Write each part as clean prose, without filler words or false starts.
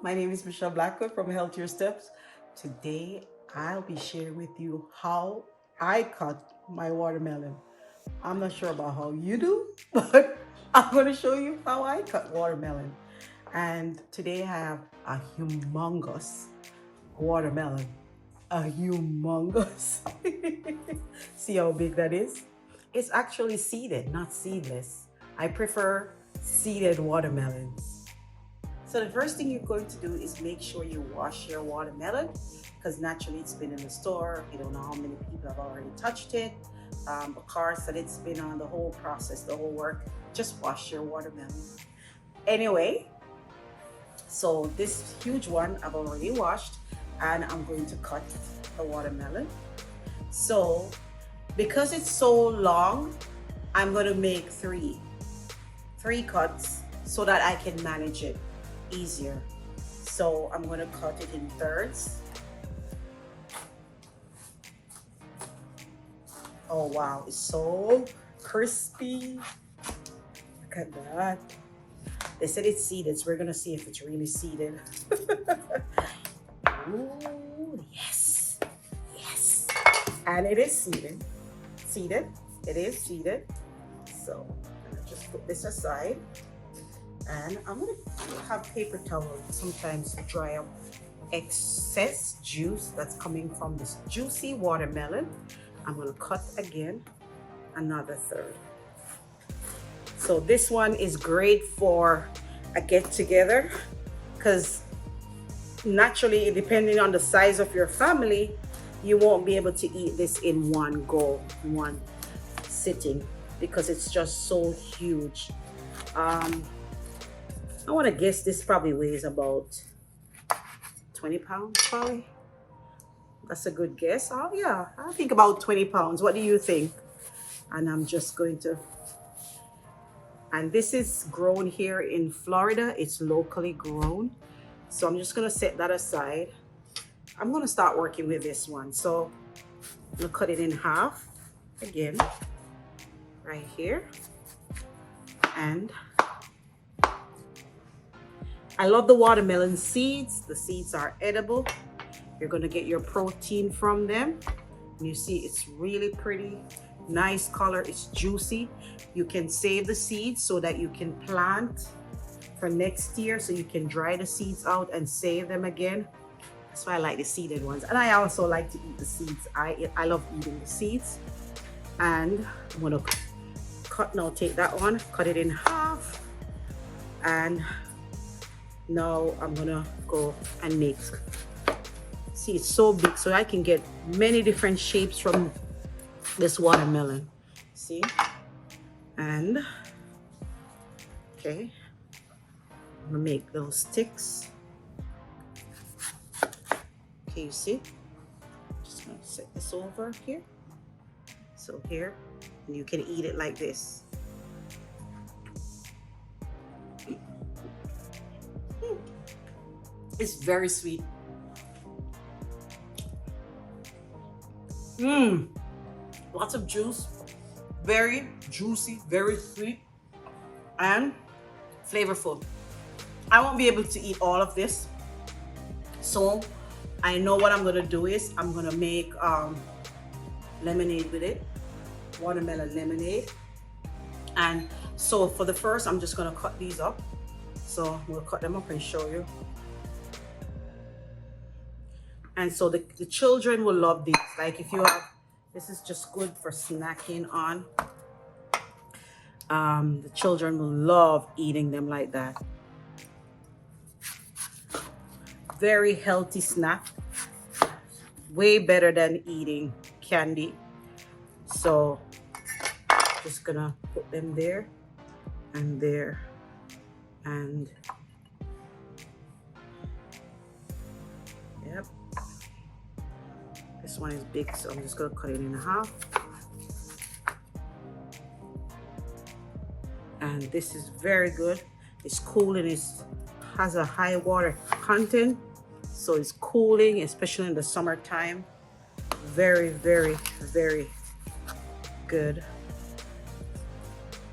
My name is Michelle Blackwood from Healthier Steps. Today, I'll be sharing with you how I cut my watermelon. I'm not sure about how you do, but I'm going to show you how I cut watermelon. And today I have a humongous watermelon. A humongous. See how big that is? It's actually seeded, not seedless. I prefer seeded watermelons. So the first thing you're going to do is make sure you wash your watermelon because naturally it's been in the store. You don't know how many people have already touched it, the cars that it's been on, the whole process, the whole work. Just wash your watermelon. Anyway, so this huge one I've already washed and I'm going to cut the watermelon. So because it's so long, I'm going to make three cuts so that I can manage it easier. So I'm going to cut it in thirds. Oh wow, it's so crispy. Look at that. They said it's seeded, so we're going to see if it's really seeded. Ooh, yes, yes. And it is seeded. It is seeded. So I'm going to just put this aside. And I'm going to have paper towels sometimes to dry up excess juice that's coming from this juicy watermelon. I'm going to cut again another third. So this one is great for a get together because naturally, depending on the size of your family, you won't be able to eat this in one go, one sitting, because it's just so huge. I want to guess this probably weighs about 20 pounds, probably. That's a good guess. Oh yeah, I think about 20 pounds. What do you think? And I'm just going to, and this is grown here in Florida. It's locally grown. So I'm just going to set that aside. I'm going to start working with this one. So I'm going to cut it in half again, right here. And I love the watermelon seeds. The seeds are edible. You're going to get your protein from them. And you see it's really pretty, nice color. It's juicy. You can save the seeds so that you can plant for next year. So you can dry the seeds out and save them again. That's why I like the seeded ones. And I also like to eat the seeds. I love eating the seeds. And I'm going to cut now, take that one, cut it in half. And now I'm gonna go and make, see it's so big so I can get many different shapes from this watermelon, see? And okay, I'm gonna make those sticks. Okay, you see, just gonna set this over here. So here, and you can eat it like this. It's very sweet. Lots of juice, very juicy, very sweet, and flavorful. I won't be able to eat all of this. So I know what I'm gonna do is I'm gonna make lemonade with it, watermelon lemonade. And so for the first, I'm just gonna cut these up. So we'll cut them up and show you. And so the children will love these. Like if you have, this is just good for snacking on. The children will love eating them like that. Very healthy snack. Way better than eating candy. So just gonna put them there and there and yep. This one is big, so I'm just gonna cut it in half. And this is very good. It's cool and it has a high water content, so it's cooling, especially in the summertime. Very, very, very good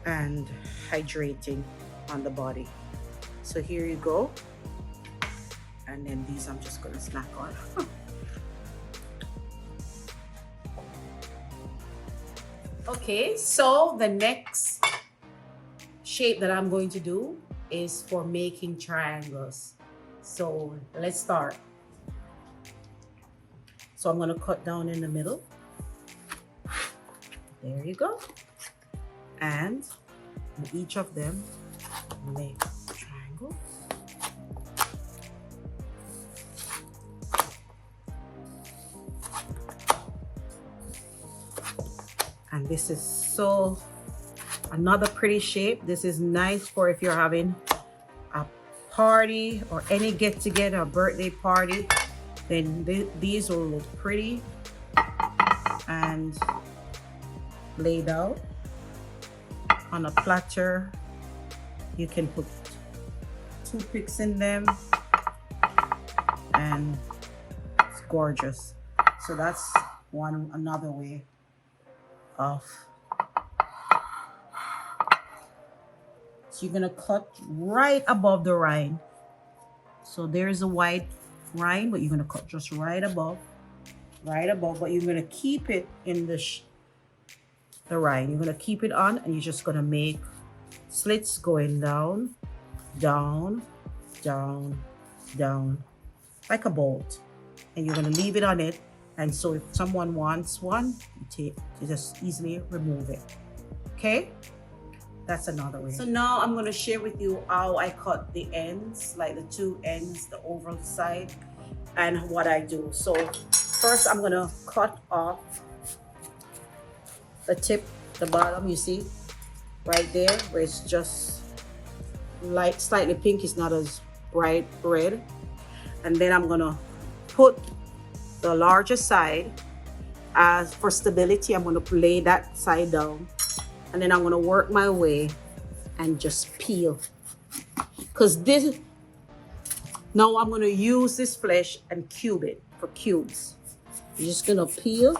and hydrating on the body. So here you go. And then these I'm just gonna snack on. Okay, so the next shape that I'm going to do is for making triangles. So let's start. So I'm gonna cut down in the middle. There you go. And in each of them, make a triangle. And this is so another pretty shape. This is nice for if you're having a party or any get together, a birthday party, then these will look pretty and laid out on a platter. You can put toothpicks in them and it's gorgeous. So that's another way of. So you're gonna cut right above the rind. So there's a wide rind, but you're gonna cut just right above, but you're gonna keep it in the rind. You're gonna keep it on, and you're just gonna make slits going down, down, down, down, like a bolt. And you're gonna leave it on it. And so if someone wants one, you just easily remove it. Okay? That's another way. So now I'm gonna share with you how I cut the ends, like the two ends, the oval side, and what I do. So first I'm gonna cut off the tip, the bottom, you see, right there, where it's just light, slightly pink, it's not as bright red. And then I'm gonna put the larger side, as for stability, I'm gonna lay that side down. And then I'm gonna work my way and just peel. Because this, now I'm gonna use this flesh and cube it for cubes. You're just gonna peel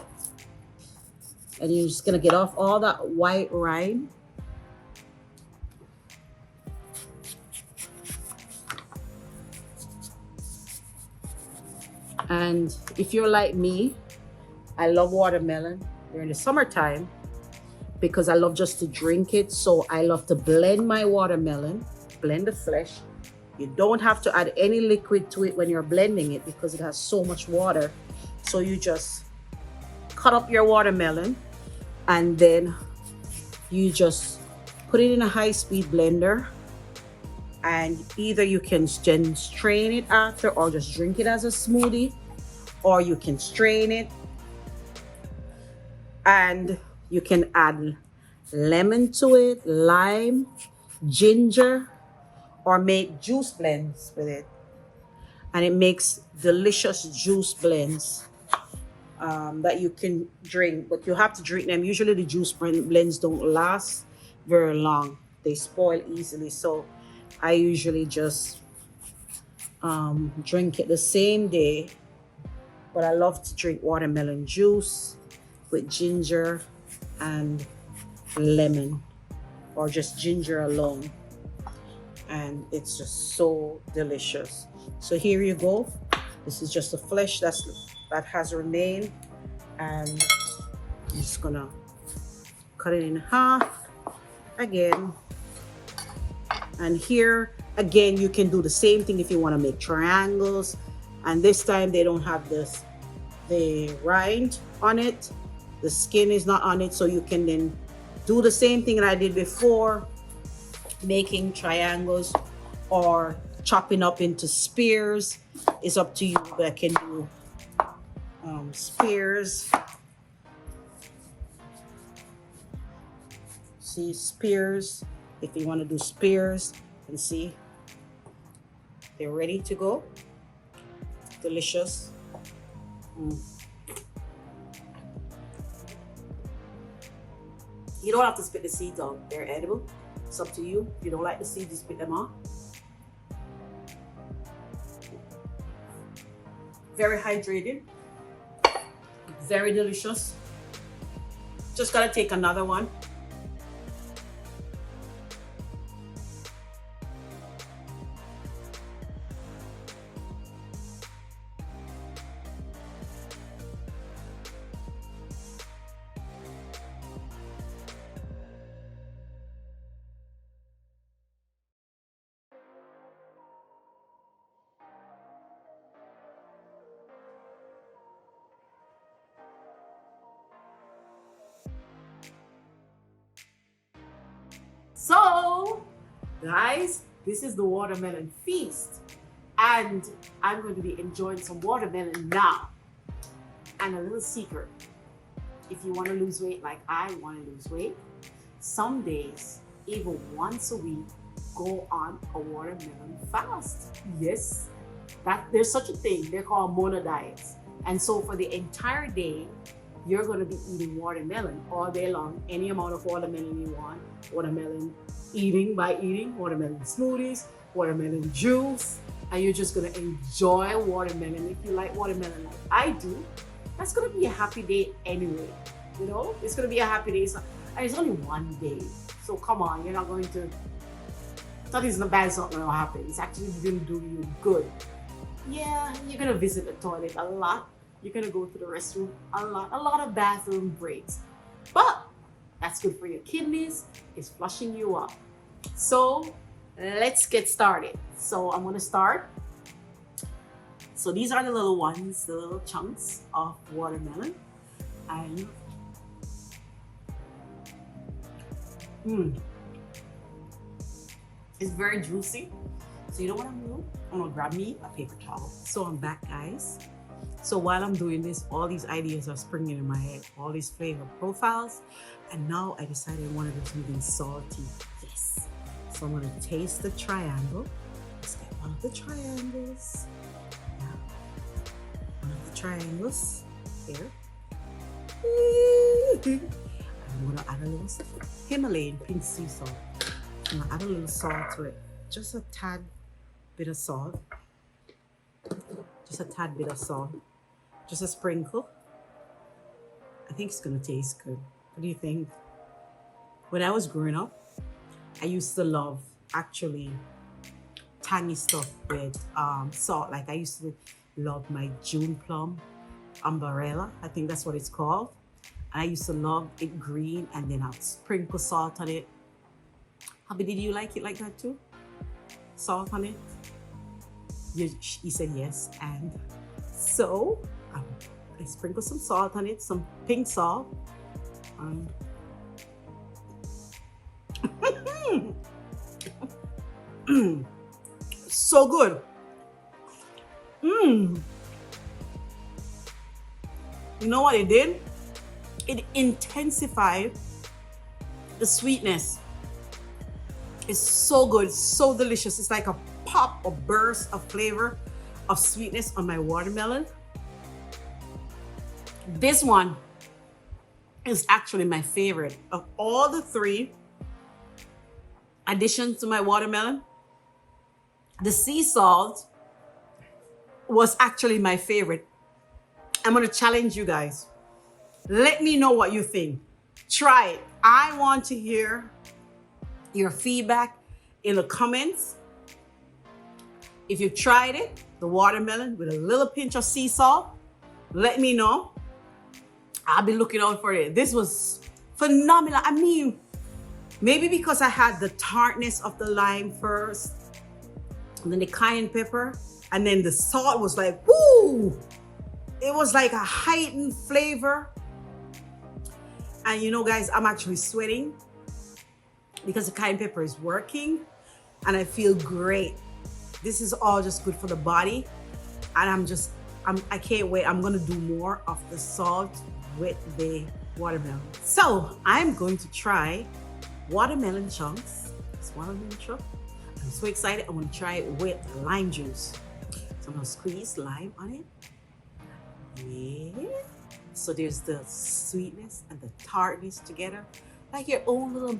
and you're just gonna get off all that white rind. And if you're like me, I love watermelon during the summertime because I love just to drink it. So I love to blend my watermelon, blend the flesh. You don't have to add any liquid to it when you're blending it because it has so much water. So you just cut up your watermelon and then you just put it in a high-speed blender, and either you can strain it after or just drink it as a smoothie, or you can strain it and you can add lemon to it, lime, ginger, or make juice blends with it. And it makes delicious juice blends that you can drink, but you have to drink them. Usually the juice blends don't last very long. They spoil easily. So I usually just drink it the same day. But I love to drink watermelon juice with ginger and lemon, or just ginger alone, and it's just so delicious. So here you go. This is just the flesh that has remained, and I'm just gonna cut it in half again. And here again, you can do the same thing if you want to make triangles, and this time they don't have the rind on it, the skin is not on it, so you can then do the same thing that I did before, making triangles or chopping up into spears. It's up to you, but I can do spears. See, spears, if you want to do spears, and see, they're ready to go. Delicious. You don't have to spit the seeds out. They're edible. It's up to you. If you don't like the seeds, you spit them out. Very hydrated. Very delicious. Just gotta take another one. So, guys, this is the watermelon feast. And I'm going to be enjoying some watermelon now. And a little secret, if you want to lose weight like I want to lose weight, some days, even once a week, go on a watermelon fast. Yes, there's such a thing. They're called mono diets. And so for the entire day, you're going to be eating watermelon all day long, any amount of watermelon you want. Watermelon eating by eating, watermelon smoothies, watermelon juice, and you're just going to enjoy watermelon. If you like watermelon like I do, that's going to be a happy day anyway. You know, it's going to be a happy day. And it's only one day. So come on, you're not going to, something's not bad, it's not going to happen. It's actually going to do you good. Yeah, you're going to visit the toilet a lot. You're going to go to the restroom a lot of bathroom breaks. But that's good for your kidneys. It's flushing you up. So let's get started. So I'm going to start. So these are the little ones, the little chunks of watermelon. And it's very juicy. So you know what I'm gonna do? I'm gonna grab me a paper towel. So I'm back, guys. So while I'm doing this, all these ideas are springing in my head, all these flavor profiles. And now I decided I want to do something salty. Yes. So I'm gonna taste the triangle. Let's get one of the triangles. Yeah. One of the triangles here. I'm gonna add a little Himalayan pink sea salt. I'm gonna add a little salt to it. Just a tad bit of salt. Just a tad bit of salt. Just a sprinkle. I think it's gonna taste good. What do you think? When I was growing up, I used to love actually tangy stuff with salt. Like I used to love my June plum umbrella. I think that's what it's called. And I used to love it green, and then I'd sprinkle salt on it. Hubby, did you like it like that too? Salt on it? He said yes. And so I sprinkle some salt on it, some pink salt. So good. You know what it did? It intensified the sweetness. It's so good, so delicious. It's like a pop, a burst of flavor, of sweetness on my watermelon. This one is actually my favorite. Of all the three additions to my watermelon, the sea salt was actually my favorite. I'm gonna challenge you guys. Let me know what you think. Try it. I want to hear your feedback in the comments. If you've tried it, the watermelon with a little pinch of sea salt, let me know. I'll be looking out for it. This was phenomenal. I mean, maybe because I had the tartness of the lime first, and then the cayenne pepper, and then the salt was like, woo! It was like a heightened flavor. And you know, guys, I'm actually sweating because the cayenne pepper is working, and I feel great. This is all just good for the body. And I can't wait. I'm gonna do more of the salt with the watermelon. So I'm going to try watermelon chunks. It's watermelon chunk. I'm so excited. I want to try it with lime juice. So I'm gonna squeeze lime on it. Yeah. So there's the sweetness and the tartness together, like your own little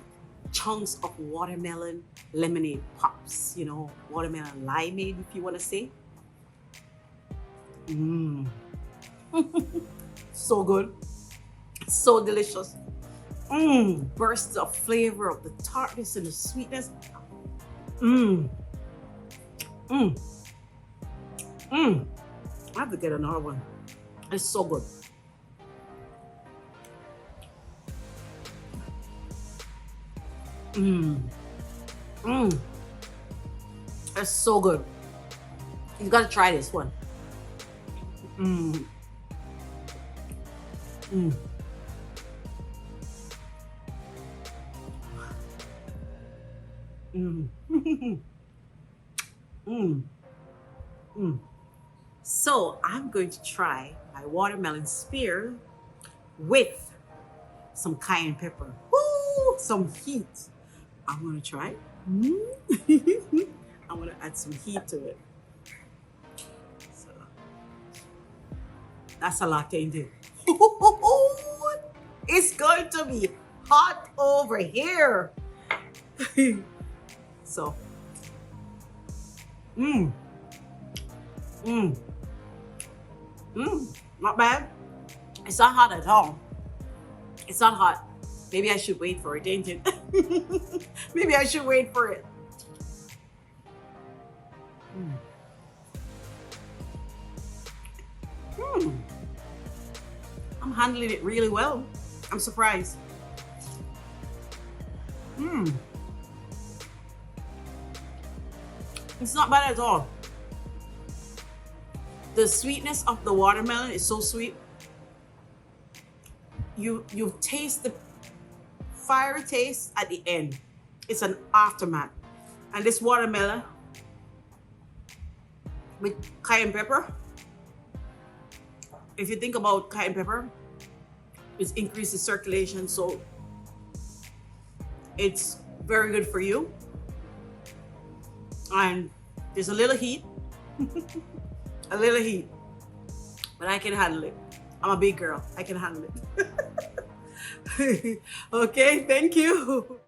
chunks of watermelon lemonade pops, you know, watermelon limeade, if you want to say. So good, so delicious. Bursts of flavor of the tartness and the sweetness. I have to get another one. It's so good. It's so good. You gotta try this one. Mm. Mm. Mm. So I'm going to try my watermelon spear with some cayenne pepper. Woo! Some heat. I'm gonna try. Mm. I'm gonna add some heat to it. So that's a lot, ain't it? It's going to be hot over here. So, mmm, mmm, mmm, not bad. It's not hot at all. It's not hot. Maybe I should wait for it, ain't it? Maybe I should wait for it. Mm. Mm. I'm handling it really well. I'm surprised. Mm. It's not bad at all. The sweetness of the watermelon is so sweet. You taste the fiery taste at the end. It's an aftermath. And this watermelon with cayenne pepper, if you think about cayenne pepper, it increases circulation, so it's very good for you. And there's a little heat, a little heat, but I can handle it. I'm a big girl, I can handle it. Okay, thank you.